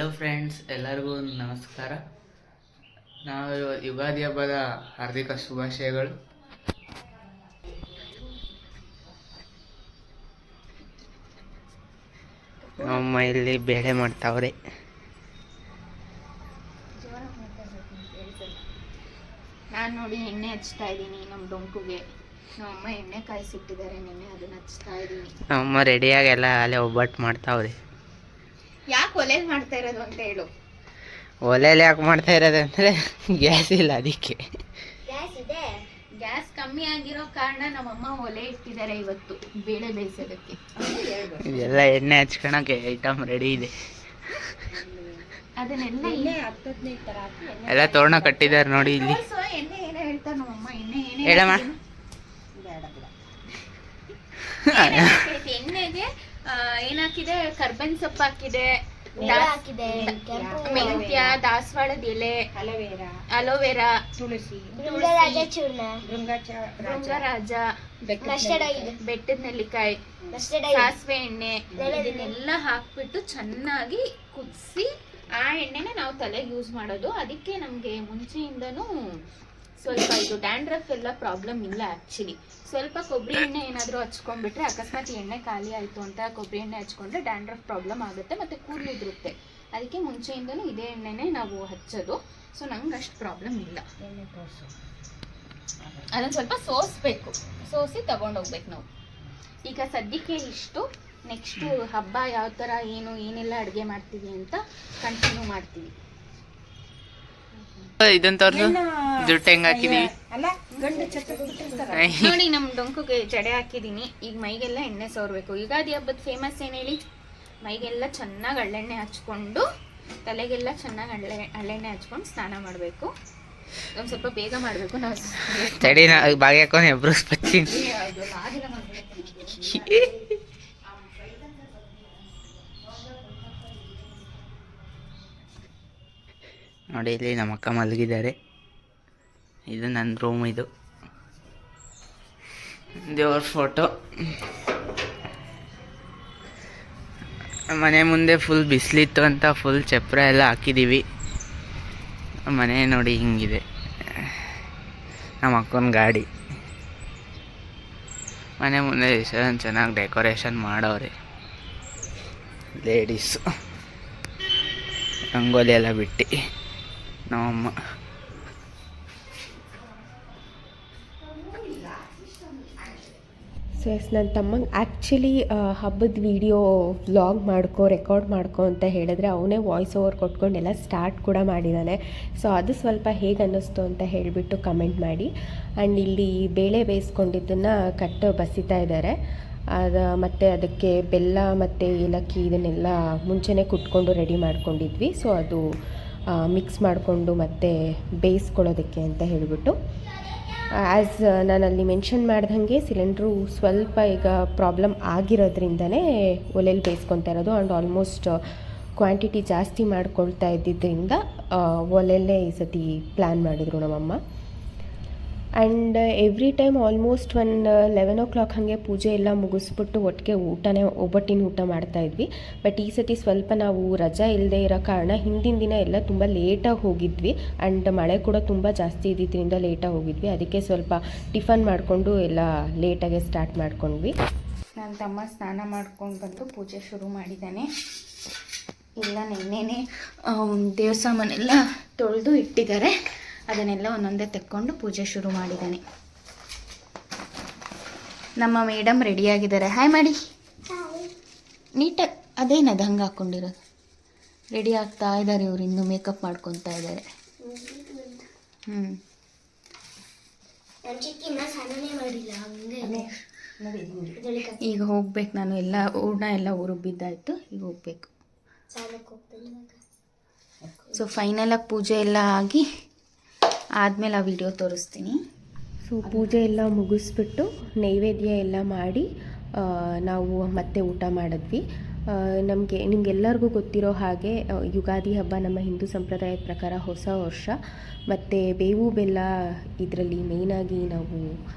Hello friends, ಎಲ್ಲರಿಗೂ ನಮಸ್ಕಾರ. ನಾವು ಯುಗಾದಿ ಹಬ್ಬದ ಹಾರ್ದಿಕ ಶುಭಾಶಯಗಳು. ನಮ್ಮ ಇಲ್ಲಿ ಬೇಳೆ ಮಾಡ್ತಾವ್ರೆ. ನಾನು ನೋಡಿ ಎಣ್ಣೆ ಹಚ್ತಾ ಇದ್ದೀನಿ ನಮ್ಮ ಡೊಂಕುಗೆ. ನಮ್ಮಮ್ಮ ಎಣ್ಣೆ ಕಾಯಿಸಿಟ್ಟಿದ್ದಾರೆ, ನೆನ್ನೆ ಅದನ್ನ ಹಚ್ತಾ ಇದ್ದೀನಿ. ನಮ್ಮಮ್ಮ ರೆಡಿಯಾಗಿ ಎಲ್ಲ ಅಲ್ಲೇ ಒಬ್ಬಟ್ಟು ಮಾಡ್ತಾವ್ರೆ. ಯಾಕೆ ಒಲೆಯಲ್ಲಿ ಮಾಡ್ತಾ ಇರೋದು ಅಂತ ಹೇಳು. ಒಲೆಯಲ್ಲಿ ಯಾಕೆ ಮಾಡ್ತಾ ಇರೋದು ಅಂದರೆ ಗ್ಯಾಸ್ ಇಲ್ಲ, ಅದಕ್ಕೆ. ಗ್ಯಾಸ್ ಕಮ್ಮಿ ಆಗಿರೋ ಕಾರಣ ನಮ್ಮಮ್ಮ ಒಲೆ ಇಟ್ಟಿದ್ದಾರೆ ಇವತ್ತು ಬೇಳೆ ಬೇಯಿಸೋದಕ್ಕೆ. ಇದೆಲ್ಲ ಎಣ್ಣೆ ಹಚ್ಕೊಳಕ್ಕೆ ಐಟಮ್ ರೆಡಿ ಇದೆ. ಅದನ್ನೆಲ್ಲ ಎಲ್ಲ ತೋರಣ ಕಟ್ಟಿದ್ದಾರೆ ನೋಡಿ ಇಲ್ಲಿ. ಎಣ್ಣೆ ಏನೋ ಹೇಳ್ತಾರೆ ನಮ್ಮಮ್ಮ. ಎಣ್ಣೆ ಹೇಳಮ್ಮ. ಎಣ್ಣೆಗೆ ಏನಾಕಿದೆ, ಕರ್ಬೇವಿನ ಸೊಪ್ಪು ಹಾಕಿದೆ, ಮೆಂತ್ಯ, ದಾಸವಾಳದ ಎಲೆ, ಅಲೋವೆರಾ, ತುಳಸಿ, ಭೃಂಗರಾಜ, ಬೆಟ್ಟದ ನೆಲ್ಲಿಕಾಯಿ, ಸಾಸಿವೆ ಎಣ್ಣೆ, ಇದನ್ನೆಲ್ಲ ಹಾಕ್ಬಿಟ್ಟು ಚೆನ್ನಾಗಿ ಕುದಿಸಿ ಆ ಎಣ್ಣೆನೆ ನಾವು ತಲೆಗೆ ಯೂಸ್ ಮಾಡೋದು. ಅದಕ್ಕೆ ನಮಗೆ ಮುಂಚೆಯಿಂದನೂ ಸ್ವಲ್ಪ ಇದು ಡ್ಯಾಂಡ್ರಫ್ ಎಲ್ಲ ಪ್ರಾಬ್ಲಮ್ ಇಲ್ಲ. ಆ್ಯಕ್ಚುಲಿ ಸ್ವಲ್ಪ ಕೊಬ್ಬರಿ ಎಣ್ಣೆ ಏನಾದರೂ ಹಚ್ಕೊಂಡ್ಬಿಟ್ರೆ, ಅಕಸ್ಮಾತ್ ಎಣ್ಣೆ ಖಾಲಿ ಆಯಿತು ಅಂತ ಕೊಬ್ಬರಿ ಎಣ್ಣೆ ಹಚ್ಕೊಂಡ್ರೆ ಡ್ಯಾಂಡ್ರಫ್ ಪ್ರಾಬ್ಲಮ್ ಆಗುತ್ತೆ ಮತ್ತು ಕೂದಲು ಉದುರುತ್ತೆ. ಅದಕ್ಕೆ ಮುಂಚೆಯಿಂದನೂ ಇದೇ ಎಣ್ಣೆನೇ ನಾವು ಹಚ್ಚೋದು. ಸೊ ನಂಗೆ ಅಷ್ಟು ಪ್ರಾಬ್ಲಮ್ ಇಲ್ಲ. ಅದನ್ನು ಸ್ವಲ್ಪ ಸೋಸಿ ತಗೊಂಡೋಗ್ಬೇಕು ನಾವು. ಈಗ ಸದ್ಯಕ್ಕೆ ಇಷ್ಟು. ನೆಕ್ಸ್ಟು ಹಬ್ಬ ಯಾವ ಥರ ಏನೆಲ್ಲ ಅಡುಗೆ ಮಾಡ್ತೀವಿ ಅಂತ ಕಂಟಿನ್ಯೂ ಮಾಡ್ತೀವಿ. ಇದನ್ನ ತೋರಿಸು, ಜುಟ್ಟು ಹೆಂಗೆ ಹಾಕಿದೀವಿ ನೋಡಿ. ನಮ್ಮ ಡೊಂಕುಗೆ ಜಡೆ ಹಾಕಿದ್ದೀನಿ. ಈಗ ಮೈಗೆಲ್ಲ ಎಣ್ಣೆ ಸೋರ್ಬೇಕು. ಯುಗಾದಿ ಹಬ್ಬದ ಫೇಮಸ್ ಏನು ಹೇಳಿ? ಮೈಗೆಲ್ಲ ಚೆನ್ನಾಗಿ ಹಳ್ಳೆಣ್ಣೆ ಹಚ್ಕೊಂಡು, ತಲೆಗೆಲ್ಲ ಚೆನ್ನಾಗಿ ಹಳ್ಳೆಣ್ಣೆ ಹಚ್ಕೊಂಡು ಸ್ನಾನ ಮಾಡಬೇಕು. ಒಂದು ಸ್ವಲ್ಪ ಬೇಗ ಮಾಡಬೇಕು. ನಾವು ತಡಿ, ಬಾಗಿ ಹಾಕೊಂಡು ಎಬ್ರಸ್ ಬಚ್ಚಿನಿ. ನೋಡಿ, ಇಲ್ಲಿ ನಮ್ಮ ಅಕ್ಕ ಮಲಗಿದ್ದಾರೆ. ಇದು ನನ್ನ ರೂಮ್. ಇದು ದೇವ್ರ ಫೋಟೋ. ಮನೆ ಮುಂದೆ ಫುಲ್ ಬಿಸಿಲಿತ್ತು ಅಂತ ಫುಲ್ ಚಪ್ರ ಎಲ್ಲ ಹಾಕಿದ್ದೀವಿ. ಮನೆ ನೋಡಿ ಹಿಂಗಿದೆ. ನಮ್ಮ ಅಕ್ಕನ ಗಾಡಿ. ಮನೆ ಮುಂದೆ ಎಷ್ಟೊಂದು ಚೆನ್ನಾಗಿ ಡೆಕೋರೇಷನ್ ಮಾಡವ್ರೆ ಲೇಡೀಸು. ರಂಗೋಲಿ ಎಲ್ಲ ಬಿಟ್ಟು ನಮ್ಮಮ್ಮ. ಸೊ ನನ್ನ ತಮ್ಮಂಗೆ ಆ್ಯಕ್ಚುಲಿ ಹಬ್ಬದ ವಿಡಿಯೋ ವ್ಲಾಗ್ ರೆಕಾರ್ಡ್ ಮಾಡ್ಕೊ ಅಂತ ಹೇಳಿದ್ರೆ ಅವನೇ ವಾಯ್ಸ್ ಓವರ್ ಕೊಟ್ಕೊಂಡೆಲ್ಲ ಸ್ಟಾರ್ಟ್ ಕೂಡ ಮಾಡಿದ್ದಾನೆ. ಸೊ ಅದು ಸ್ವಲ್ಪ ಹೇಗೆ ಅನ್ನಿಸ್ತು ಅಂತ ಹೇಳಿಬಿಟ್ಟು ಕಮೆಂಟ್ ಮಾಡಿ. ಆ್ಯಂಡ್ ಇಲ್ಲಿ ಬೇಳೆ ಬೇಯಿಸ್ಕೊಂಡಿದ್ದನ್ನು ಬಸಿತಾ ಇದ್ದಾರೆ. ಮತ್ತು ಅದಕ್ಕೆ ಬೆಲ್ಲ ಮತ್ತು ಏಲಕ್ಕಿ ಇದನ್ನೆಲ್ಲ ಮುಂಚೆನೇ ಕುಟ್ಕೊಂಡು ರೆಡಿ ಮಾಡ್ಕೊಂಡಿದ್ವಿ. ಸೊ ಅದು ಮಿಕ್ಸ್ ಮಾಡಿಕೊಂಡು ಮತ್ತು ಬೇಯಿಸ್ಕೊಳ್ಳೋದಕ್ಕೆ ಅಂತ ಹೇಳಿಬಿಟ್ಟು. ಆ್ಯಸ್ ನಾನಲ್ಲಿ ಮೆನ್ಷನ್ ಮಾಡ್ದಂಗೆ ಸಿಲಿಂಡ್ರು ಸ್ವಲ್ಪ ಈಗ ಪ್ರಾಬ್ಲಮ್ ಆಗಿರೋದ್ರಿಂದನೇ ಒಲೆಯಲ್ಲಿ ಬೇಯಿಸ್ಕೊತಾ ಇರೋದು. ಆ್ಯಂಡ್ ಆಲ್ಮೋಸ್ಟ್ ಕ್ವಾಂಟಿಟಿ ಜಾಸ್ತಿ ಮಾಡ್ಕೊಳ್ತಾ ಇದ್ದಿದ್ದರಿಂದ ಒಲೆಯಲ್ಲೇ ಈ ಸತಿ ಪ್ಲ್ಯಾನ್ ಮಾಡಿದರು ನಮ್ಮಮ್ಮ. And every time almost 11 o'clock ಹಾಗೆ ಪೂಜೆ ಎಲ್ಲ ಮುಗಿಸ್ಬಿಟ್ಟು ಒಟ್ಟಿಗೆ ಒಬ್ಬಟ್ಟಿನ ಊಟ ಮಾಡ್ತಾಯಿದ್ವಿ. ಬಟ್ ಈ ಸತಿ ಸ್ವಲ್ಪ ನಾವು ರಜಾ ಇಲ್ಲದೆ ಇರೋ ಕಾರಣ ಹಿಂದಿನ ದಿನ ಎಲ್ಲ ತುಂಬ ಲೇಟಾಗಿ ಹೋಗಿದ್ವಿ. ಆ್ಯಂಡ್ ಮಳೆ ಕೂಡ ತುಂಬ ಜಾಸ್ತಿ ಇದ್ದಿದ್ದರಿಂದ ಲೇಟಾಗಿ ಹೋಗಿದ್ವಿ. ಅದಕ್ಕೆ ಸ್ವಲ್ಪ ಟಿಫನ್ ಮಾಡಿಕೊಂಡು ಎಲ್ಲ ಲೇಟಾಗೆ ಸ್ಟಾರ್ಟ್ ಮಾಡ್ಕೊಂಡ್ವಿ. ನನ್ನ ತಮ್ಮ ಸ್ನಾನ ಮಾಡ್ಕೊಂಡು ಬಂದು ಪೂಜೆ ಶುರು ಮಾಡಿದ್ದಾನೆ. ಎಲ್ಲ ನೆನ್ನೆನೇ ದೇವ್ರ ಸಾಮಾನೆಲ್ಲ ತೊಳೆದು ಇಟ್ಟಿದ್ದಾರೆ. ಅದನ್ನೆಲ್ಲ ಒಂದೊಂದೇ ತೆಕ್ಕೊಂಡು ಪೂಜೆ ಶುರು ಮಾಡಿದ್ದಾನೆ. ನಮ್ಮ ಮೇಡಮ್ ರೆಡಿಯಾಗಿದ್ದಾರೆ. ಹಾಯ್ ಮಾಡಿ. ನೀಟಾಗಿ ಅದೇನದು ಹಂಗೆ ಹಾಕ್ಕೊಂಡಿರೋದು. ರೆಡಿ ಆಗ್ತಾ ಇದ್ದಾರೆ ಇವರು. ಇನ್ನೂ ಮೇಕಪ್ ಮಾಡ್ಕೊತಾ ಇದ್ದಾರೆ. ಈಗ ಹೋಗ್ಬೇಕು ನಾನು. ಎಲ್ಲ ಹೂರ್ಣ ಎಲ್ಲ ಊರಿಗೆ ಬಿದ್ದಾಯಿತು. ಈಗ ಹೋಗ್ಬೇಕು. ಸೊ ಫೈನಲಾಗಿ ಪೂಜೆ ಎಲ್ಲ ಆಗಿ ಆದಮೇಲೆ ಆ ವಿಡಿಯೋ ತೋರಿಸ್ತೀನಿ. ಸೊ ಪೂಜೆ ಎಲ್ಲ ಮುಗಿಸ್ಬಿಟ್ಟು ನೈವೇದ್ಯ ಎಲ್ಲ ಮಾಡಿ ನಾವು ಮತ್ತೆ ಊಟ ಮಾಡಿದ್ವಿ. ನಿಮಗೆಲ್ಲರಿಗೂ ಗೊತ್ತಿರೋ ಹಾಗೆ ಯುಗಾದಿ ಹಬ್ಬ ನಮ್ಮ ಹಿಂದೂ ಸಂಪ್ರದಾಯದ ಪ್ರಕಾರ ಹೊಸ ವರ್ಷ. ಮತ್ತು ಬೇವು ಬೆಲ್ಲ ಇದರಲ್ಲಿ ಮೇಯ್ನಾಗಿ ನಾವು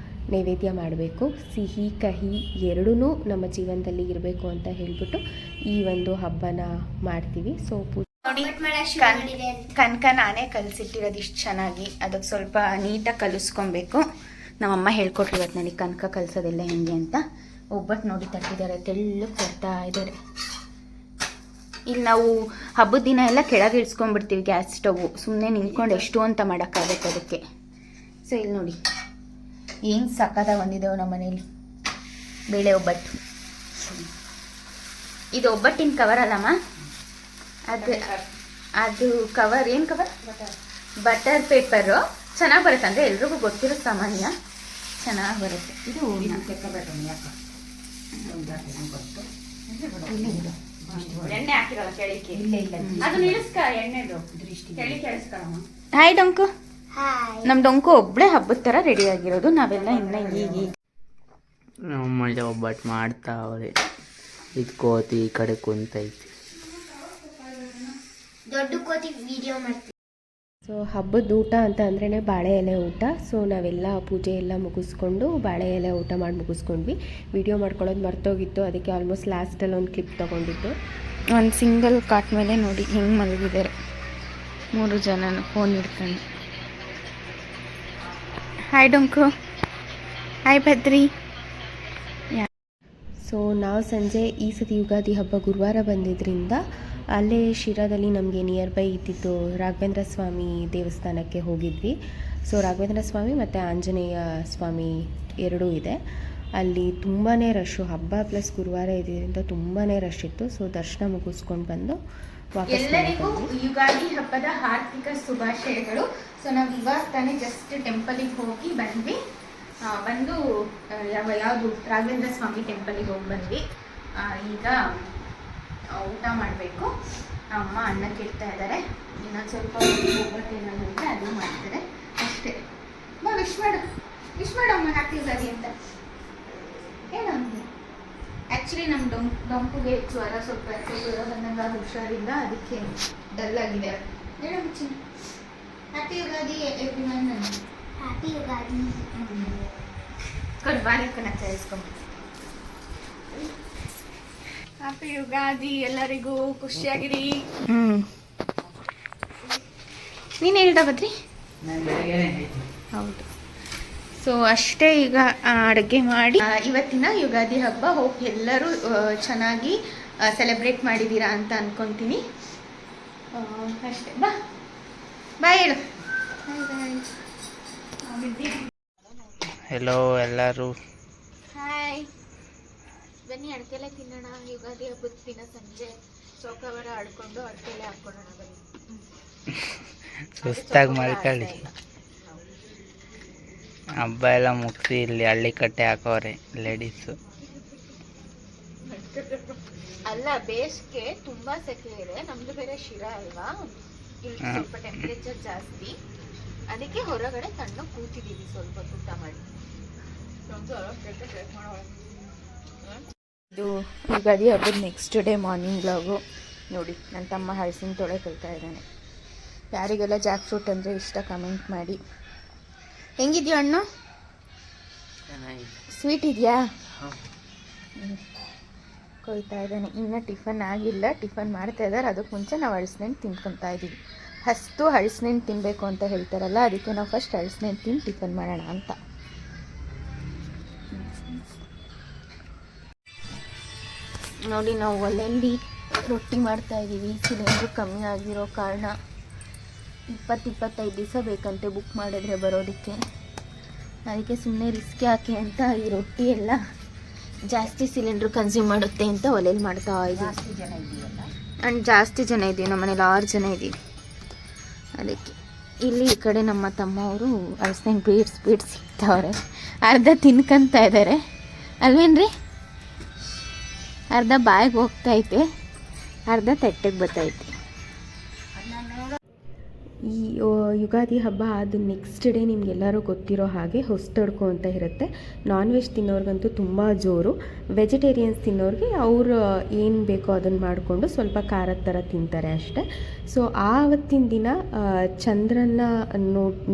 ನೈವೇದ್ಯ ಮಾಡಬೇಕು. ಸಿಹಿ ಕಹಿ ಎರಡೂ ನಮ್ಮ ಜೀವನದಲ್ಲಿ ಇರಬೇಕು ಅಂತ ಹೇಳಿಬಿಟ್ಟು ಈ ಒಂದು ಹಬ್ಬನ ಮಾಡ್ತೀವಿ. ಸೊ ನೋಡಿ ಕನಕ ನಾನೇ ಕಲಸಿಟ್ಟಿರೋದು ಇಷ್ಟು ಚೆನ್ನಾಗಿ. ಅದಕ್ಕೆ ಸ್ವಲ್ಪ ನೀಟಾಗಿ ಕಲಿಸ್ಕೊಬೇಕು. ನಮ್ಮಮ್ಮ ಹೇಳ್ಕೊಟ್ರು ಇವತ್ತು ನನಗೆ ಕನಕ ಕಲಿಸೋದೆಲ್ಲ ಹೆಂಗೆ ಅಂತ. ಒಬ್ಬಟ್ಟು ನೋಡಿ ತಟ್ಟಿದ್ದಾರೆ, ತೆಳ್ಳಗೆ ತರ್ತಾ ಇದ್ದಾರೆ. ಇಲ್ಲಿ ನಾವು ಹಬ್ಬದ ದಿನ ಎಲ್ಲ ಕೆಳಗೆ ಇಳಿಸ್ಕೊಂಡ್ಬಿಡ್ತೀವಿ ಗ್ಯಾಸ್ ಸ್ಟವ್ವು. ಸುಮ್ಮನೆ ನಿಂತ್ಕೊಂಡು ಎಷ್ಟು ಅಂತ ಮಾಡೋಕ್ಕಾಗುತ್ತೆ ಅದಕ್ಕೆ. ಸೊ ಇಲ್ಲಿ ನೋಡಿ ಏನು ಸಕ್ಕತ್ತಾಗಿ ಬಂದಿದ್ದೇವೆ ನಮ್ಮ ಮನೇಲಿ ಬೇಳೆ ಒಬ್ಬಟ್ಟು. ಇದು ಒಬ್ಬಟ್ಟಿನ ಕವರ್ ಅಲ್ಲಮ್ಮ, ಅದು ಕವರ್ ಏನು ಕವರ್? Butter paper. ಚೆನ್ನಾಗಿ ಬರುತ್ತೆ, ಅಂದರೆ ಎಲ್ರಿಗೂ ಗೊತ್ತಿರೋ ಸಾಮಾನ್ಯ, ಚೆನ್ನಾಗಿ ಬರುತ್ತೆ. ಇದು ಎಣ್ಣೆ ಹಾಕಿರಲ್ಲ ಕೆಳಕ್ಕೆ. ಅದು ನಿಲ್ಲಿಸ್ಕ ಎಣ್ಣೆದು ಕೆಳಗೆ ಕೆಳಿಸ್ಕೊಳಮ್ಮ. ಹಾಯ್ ಡೊಂಕು. ನಮ್ಮ ಡೊಂಕು ಒಬ್ಬಳೇ ಹಬ್ಬದ ಥರ ರೆಡಿ ಆಗಿರೋದು. ನಾವೆಲ್ಲ ಇನ್ನು ಈಗ ನಮ್ಮಲ್ಲಿ ಒಬ್ಬಟ್ಟು ಮಾಡ್ತಾ ಅವ್ರೆ. ಇದು ಕೋತಿ ಈ ಕಡೆ ಕುಂತೈತಿ. ದೊಡ್ಡ ಕೋತಿ ವಿಡಿಯೋ ಮಾಡ್ತೀವಿ. ಸೊ ಹಬ್ಬದ ಊಟ ಅಂತ ಅಂದ್ರೇ ಬಾಳೆ ಎಲೆ ಊಟ. ಸೊ ನಾವೆಲ್ಲ ಪೂಜೆ ಎಲ್ಲ ಮುಗಿಸ್ಕೊಂಡು ಬಾಳೆ ಎಲೆ ಊಟ ಮಾಡಿ ಮುಗಿಸ್ಕೊಂಡ್ವಿ. ವಿಡಿಯೋ ಮಾಡ್ಕೊಳ್ಳೋದು ಮರ್ತೋಗಿತ್ತು, ಅದಕ್ಕೆ ಆಲ್ಮೋಸ್ಟ್ ಲಾಸ್ಟಲ್ಲಿ ಒಂದು ಕ್ಲಿಪ್ ತೊಗೊಂಡಿದ್ದು. ಒಂದು ಸಿಂಗಲ್ ಕಾಟ್ ಮೇಲೆ ನೋಡಿ ಹೆಂಗೆ ಮಲಗಿದ್ದಾರೆ 3 ಜನನು ಫೋನ್ ಹಿಡ್ಕೊಂಡು. ಹಾಯ್ ಡೊಂಕು. ಹಾಯ್ ಭದ್ರಿ. ಸೊ ನಾವು ಸಂಜೆ ಈ ಸತಿ ಯುಗಾದಿ ಹಬ್ಬ ಗುರುವಾರ ಬಂದಿದ್ದರಿಂದ ಅಲ್ಲೇ ಶಿರಾದಲ್ಲಿ ನಮಗೆ ನಿಯರ್ ಬೈ ಇದ್ದಿದ್ದು ರಾಘವೇಂದ್ರ ಸ್ವಾಮಿ ದೇವಸ್ಥಾನಕ್ಕೆ ಹೋಗಿದ್ವಿ. ಸೊ ರಾಘವೇಂದ್ರ ಸ್ವಾಮಿ ಮತ್ತು ಆಂಜನೇಯ ಸ್ವಾಮಿ ಎರಡೂ ಇದೆ. ಅಲ್ಲಿ ತುಂಬಾ ರಶ್ಶು, ಹಬ್ಬ ಪ್ಲಸ್ ಗುರುವಾರ ಇದರಿಂದ ತುಂಬಾ ರಶ್ ಇತ್ತು. ಸೊ ದರ್ಶನ ಮುಗಿಸ್ಕೊಂಡು ಬಂದು ವಾಪಸ್ ಎಲ್ಲರಿಗೂ ಯುಗಾದಿ ಹಬ್ಬದ ಹಾರ್ದಿಕ ಶುಭಾಶಯಗಳು. ಸೊ ನಾವು ಇವಾಗ ತಾನೇ ಜಸ್ಟ್ ಟೆಂಪಲಿಗೆ ಹೋಗಿ ಬಂದ್ವಿ. ಬಂದು ಯಾವುದು ರಾಘವೇಂದ್ರ ಸ್ವಾಮಿ ಟೆಂಪಲಿಗೆ ಹೋಗಿ ಬಂದ್ವಿ. ಈಗ ಊಟ ಮಾಡಬೇಕು. ಅಮ್ಮ ಅನ್ನಕ್ಕೆ ಇಡ್ತಾ ಇದ್ದಾರೆ. ಇನ್ನೊಂದು ಸ್ವಲ್ಪ ಒಬ್ಬಟ್ಟು ಏನಾದ್ರು ಇದ್ದರೆ ಅದು ಮಾಡ್ತಾರೆ ಅಷ್ಟೇ. ಬಾ ವಿಶ್ ಮಾಡಮ್ಮ ಹ್ಯಾಪಿ ಯುಗಾದಿ ಅಂತ ಹೇಳಂಗೆ. ಆ್ಯಕ್ಚುಲಿ ನಮ್ಮ ಡೊಂಕುಗೆ ಜ್ವರ ಸ್ವಲ್ಪ ಜ್ವರ ಬಂದಂಗೆ ಹುಷಾರಿಲ್ಲ, ಅದಕ್ಕೆ ಡಲ್ ಆಗಿದೆ. ಹೇಳು ಮುಚ್ಚಿ happy Ugadi everyone. Happy Ugadi. ಕೊಡ್ಬಾರಕ್ಕನ್ನ ಕೇಳಿಸ್ಕೊಂಡು ಹ್ಯಾಪಿ ಯುಗಾದಿ ಎಲ್ಲರಿಗೂ, ಖುಷಿಯಾಗಿರಿ. ನೀನು ಹೇಳ್ದ ಬದ್ರಿ? ಹೌದು. ಸೊ ಅಷ್ಟೇ, ಈಗ ಅಡುಗೆ ಮಾಡಿ ಇವತ್ತಿನ ಯುಗಾದಿ ಹಬ್ಬ ಹೋಪ್ ಎಲ್ಲರೂ ಚೆನ್ನಾಗಿ ಸೆಲೆಬ್ರೇಟ್ ಮಾಡಿದ್ದೀರಾ ಅಂತ ಅಂದ್ಕೊತೀನಿ. ಅಷ್ಟೇ. ಬಾಯ್ ಹೇಳು. ಹೆಲೋ ಎಲ್ಲರೂ. ಹಾಯ್, ಬನ್ನಿ ಅಡ್ಕೆಲೆ ತಿನ್ನೋಣ. ಯುಗಾದಿ ಹಬ್ಬದ ದಿನ ಸಂಜೆ ಚೌಕವರ ಆಡ್ಕೊಂಡು ಅಡ್ಕೆಲೆ ಹಾಕೊಳ್ಳೋಣ ಬನ್ನಿ. ಸುಸ್ತಾಗಿ ಮಲ್ಕೊಳ್ಳಿ. ಹಬ್ಬ ಎಲ್ಲ ಮುಗಿಸಿ ಇಲ್ಲಿ ಹಳ್ಳಿ ಕಟ್ಟೆ ಹಾಕೋರೆ ಲೇಡೀಸು. ಅಲ್ಲ, ಬೇಸಿಗೆ ತುಂಬಾ ಸೆಕೆ ಇದೆ. ನಮ್ದು ಬೇರೆ ಶಿರಾ ಅಲ್ವಾ, ಇಲ್ಲಿ ಸ್ವಲ್ಪ ಟೆಂಪರೇಚರ್ ಜಾಸ್ತಿ. ಅದಕ್ಕೆ ಹೊರಗಡೆ ತಣ್ಣ ಕೂತಿದ್ದೀವಿ ಸ್ವಲ್ಪ ಊಟ ಮಾಡಿ. ಇದು ಯುಗಾದಿ ಹಬ್ಬದ ನೆಕ್ಸ್ಟ್ ಡೇ ಮಾರ್ನಿಂಗ್ ವ್ಲಾಗು. ನೋಡಿ, ನನ್ನ ತಮ್ಮ ಹಲಸಿನ ತೊಳೆ ಕಲ್ತಾ ಇದ್ದಾನೆ. ಯಾರಿಗೆಲ್ಲ ಜಾಕ್ ಫ್ರೂಟ್ ಅಂದರೆ ಇಷ್ಟ ಕಮೆಂಟ್ ಮಾಡಿ. ಹೆಂಗಿದ್ಯೋ ಹಣ್ಣು? ಸ್ವೀಟ್ ಇದೆಯಾ? ಕೊಯ್ತಾ ಇದ್ದಾನೆ. ಇನ್ನು ಟಿಫನ್ ಆಗಿಲ್ಲ, ಟಿಫನ್ ಮಾಡ್ತಾ ಇದ್ದಾರೆ. ಅದಕ್ಕೆ ಮುಂಚೆ ನಾವು ಹಲಸಿನಣ್ಣು ತಿನ್ಕೊತಾ ಇದ್ದೀವಿ. ಹಸ್ತು ಹಲಸಿನಣ್ಣು ತಿನ್ನಬೇಕು ಅಂತ ಹೇಳ್ತಾರಲ್ಲ, ಅದಕ್ಕೆ ನಾವು ಫಸ್ಟ್ ಹಲಸಿನಣ್ಣು ತಿಂದು ಟಿಫನ್ ಮಾಡೋಣ ಅಂತ. ನೋಡಿ, ನಾವು ಒಲೆಯಲ್ಲಿ ರೊಟ್ಟಿ ಮಾಡ್ತಾ ಇದ್ದೀವಿ. ಸಿಲಿಂಡ್ರು ಕಮ್ಮಿ ಆಗಿರೋ ಕಾರಣ 20-25 ದಿವಸ ಬೇಕಂತೆ ಬುಕ್ ಮಾಡಿದ್ರೆ ಬರೋದಕ್ಕೆ. ಅದಕ್ಕೆ ಸುಮ್ಮನೆ ರಿಸ್ಕ್ ಯಾಕೆ ಅಂತ ಈ ರೊಟ್ಟಿ ಎಲ್ಲ ಜಾಸ್ತಿ ಸಿಲಿಂಡ್ರು ಕನ್ಸ್ಯೂಮ್ ಮಾಡುತ್ತೆ ಅಂತ ಒಲೆಯಲ್ಲಿ ಮಾಡ್ತಾ ಇದ್ದೀವಿ. ಆ್ಯಂಡ್ ಜಾಸ್ತಿ ಜನ ಇದ್ದೀವಿ, ನಮ್ಮ ಮನೇಲಿ 6 ಜನ ಇದ್ದೀವಿ. ಅದಕ್ಕೆ ಇಲ್ಲಿ ಈ ಕಡೆ ನಮ್ಮ ತಮ್ಮವರು ಹಲಸಿನ ಬೀಡ್ಸ್ ಸಿಗ್ತಾವ್ರೆ. ಅರ್ಧ ತಿನ್ಕೊಂತ ಇದ್ದಾರೆ ಅಲ್ವೇನ್ರಿ? ಅರ್ಧ ಬಾಯಿಗೆ ಹೋಗ್ತೈತೆ, ಅರ್ಧ ತಟ್ಟೆಗೆ ಬರ್ತೈತೆ. ಈ ಯುಗಾದಿ ಹಬ್ಬ ಆದ ನೆಕ್ಸ್ಟ್ ಡೇ ನಿಮಗೆಲ್ಲರೂ ಗೊತ್ತಿರೋ ಹಾಗೆ ಹೊಸತಡ್ಕೊ ಅಂತ ಇರುತ್ತೆ. ನಾನ್ ವೆಜ್ ತಿನ್ನೋರ್ಗಂತೂ ತುಂಬ ಜೋರು. ವೆಜಿಟೇರಿಯನ್ಸ್ ತಿನ್ನೋರಿಗೆ ಅವರು ಏನು ಬೇಕೋ ಅದನ್ನು ಮಾಡಿಕೊಂಡು ಸ್ವಲ್ಪ ಖಾರದ ಥರ ತಿಂತಾರೆ ಅಷ್ಟೆ. ಸೊ ಆವತ್ತಿನ ದಿನ ಚಂದ್ರನ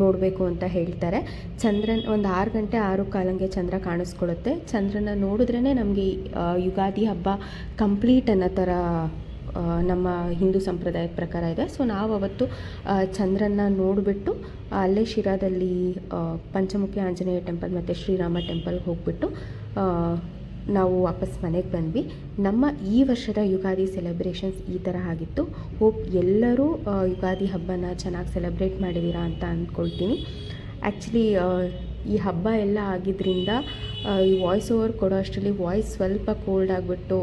ನೋಡಬೇಕು ಅಂತ ಹೇಳ್ತಾರೆ. ಚಂದ್ರನ ಒಂದು 6 ಗಂಟೆ 6:15ಗೆ ಚಂದ್ರ ಕಾಣಿಸ್ಕೊಳ್ಳುತ್ತೆ. ಚಂದ್ರನ ನೋಡಿದ್ರೇ ನಮಗೆ ಯುಗಾದಿ ಹಬ್ಬ ಕಂಪ್ಲೀಟ್ ಅನ್ನೋ ಥರ ನಮ್ಮ ಹಿಂದೂ ಸಂಪ್ರದಾಯದ ಪ್ರಕಾರ ಇದೆ. ಸೊ ನಾವು ಅವತ್ತು ಚಂದ್ರನ ನೋಡಿಬಿಟ್ಟು ಅಲ್ಲೇ ಶಿರಾದಲ್ಲಿ ಪಂಚಮುಖಿ ಆಂಜನೇಯ ಟೆಂಪಲ್ ಮತ್ತು ಶ್ರೀರಾಮ ಟೆಂಪಲ್ಗೆ ಹೋಗ್ಬಿಟ್ಟು ನಾವು ವಾಪಸ್ ಮನೆಗೆ ಬಂದ್ವಿ. ನಮ್ಮ ಈ ವರ್ಷದ ಯುಗಾದಿ ಸೆಲೆಬ್ರೇಷನ್ಸ್ ಈ ಥರ ಆಗಿತ್ತು. ಹೋಪ್ ಎಲ್ಲರೂ ಯುಗಾದಿ ಹಬ್ಬನ ಚೆನ್ನಾಗಿ ಸೆಲೆಬ್ರೇಟ್ ಮಾಡಿದ್ದೀರಾ ಅಂತ ಅಂದ್ಕೊಳ್ತೀನಿ. ಆ್ಯಕ್ಚುಲಿ ಈ ಹಬ್ಬ ಎಲ್ಲ ಆಗಿದ್ದರಿಂದ ಈ ವಾಯ್ಸ್ ಓವರ್ ಕೊಡೋ ಅಷ್ಟರಲ್ಲಿ ವಾಯ್ಸ್ ಸ್ವಲ್ಪ ಕೋಲ್ಡ್ ಆಗಿಬಿಟ್ಟು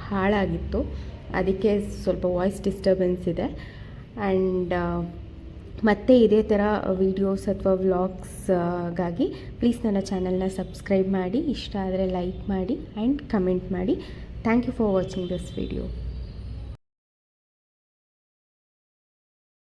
ಹಾಳಾಗಿತ್ತು. ಅದಕ್ಕೆ ಸ್ವಲ್ಪ ವಾಯ್ಸ್ ಡಿಸ್ಟರ್ಬೆನ್ಸ್ ಇದೆ. ಆ್ಯಂಡ್ ಮತ್ತೆ ಇದೇ ಥರ ವೀಡಿಯೋಸ್ ಅಥವಾ ವ್ಲಾಗ್ಸ್ಗಾಗಿ ಪ್ಲೀಸ್ ನನ್ನ ಚಾನಲ್ನ ಸಬ್ಸ್ಕ್ರೈಬ್ ಮಾಡಿ, ಇಷ್ಟ ಆದರೆ ಲೈಕ್ ಮಾಡಿ ಆ್ಯಂಡ್ ಕಮೆಂಟ್ ಮಾಡಿ. Thank you for watching this video.